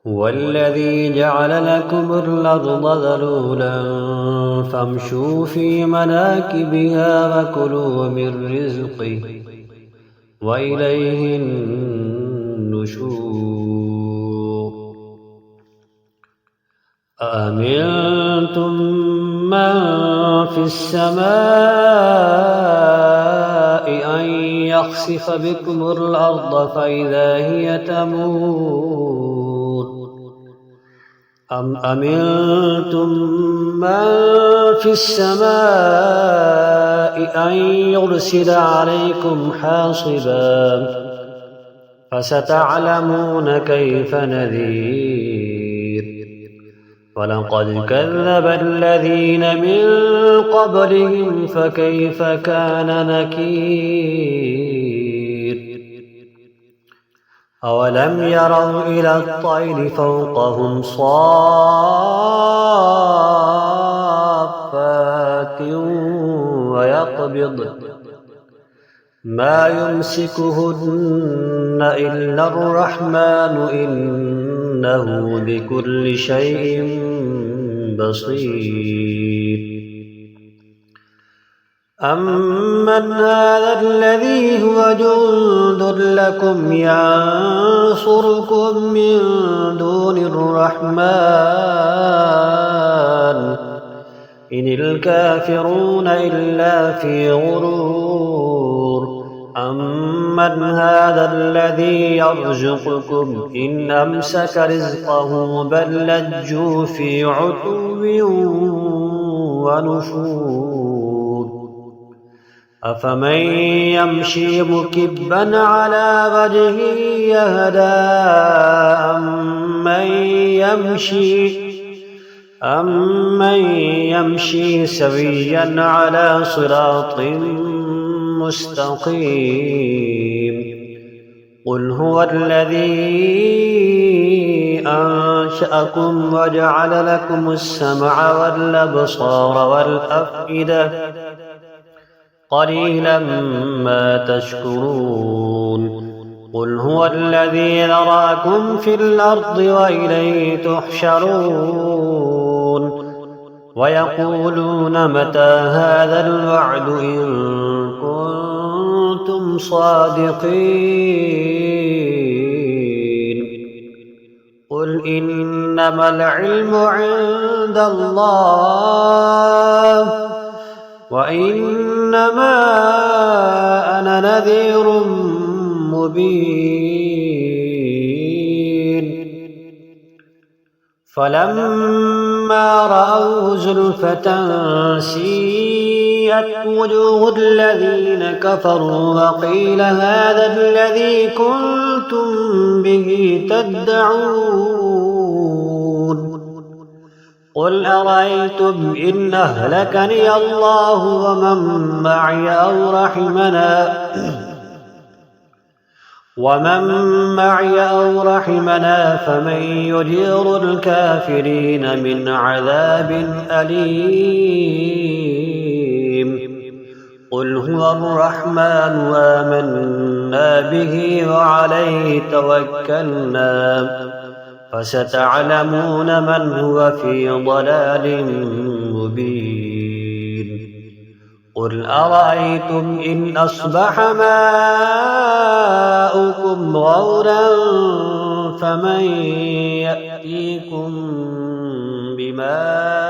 هو الذي جعل لكم الأرض ذلولا فامشوا في مناكبها وكلوا من رزقه وإليه النشور أأمنتم من في السماء أن يخسف بكم الأرض فإذا هي تمور أم أمنتم من في السماء أن يرسل عليكم حاصبا فستعلمون كيف نذير ولقد كذب الذين من قبلهم فكيف كان نكير أولم يروا إلى الطير فوقهم صافات ويقبض ما يمسكهن إلا الرحمن إنه بكل شيء بصير أمن هذا الذي هو جند لكم ينصركم من دون الرحمن إن الكافرون إلا في غرور أمن هذا الذي يرزقكم إن أمسك رزقه بل لجوا في عتو ونفور أفمن يمشي مكبا على وجهه يهدى أمن يمشي سويا على صراط مستقيم قل هو الذي أنشأكم وجعل لكم السمع والأبصار والأفئدة قليلا ما تشكرون قل هو الذي ذراكم في الأرض وإليه تحشرون ويقولون متى هذا الوعد إن كنتم صادقين قل إنما العلم عند الله وإنما أنا نذير مبين فلما رأوا زلفة سيئت وجوه الذين كفروا وقيل هذا الذي كنتم به تدعون قل أرأيتم إن أهلكني الله ومن معي أو رحمنا فمن يجير الكافرين من عذاب أليم قل هو الرحمن آمنا به وعليه توكلنا فستعلمون من هو في ضلال مبين قل أرأيتم إن أصبح ماؤكم غورا فمن يأتيكم بماء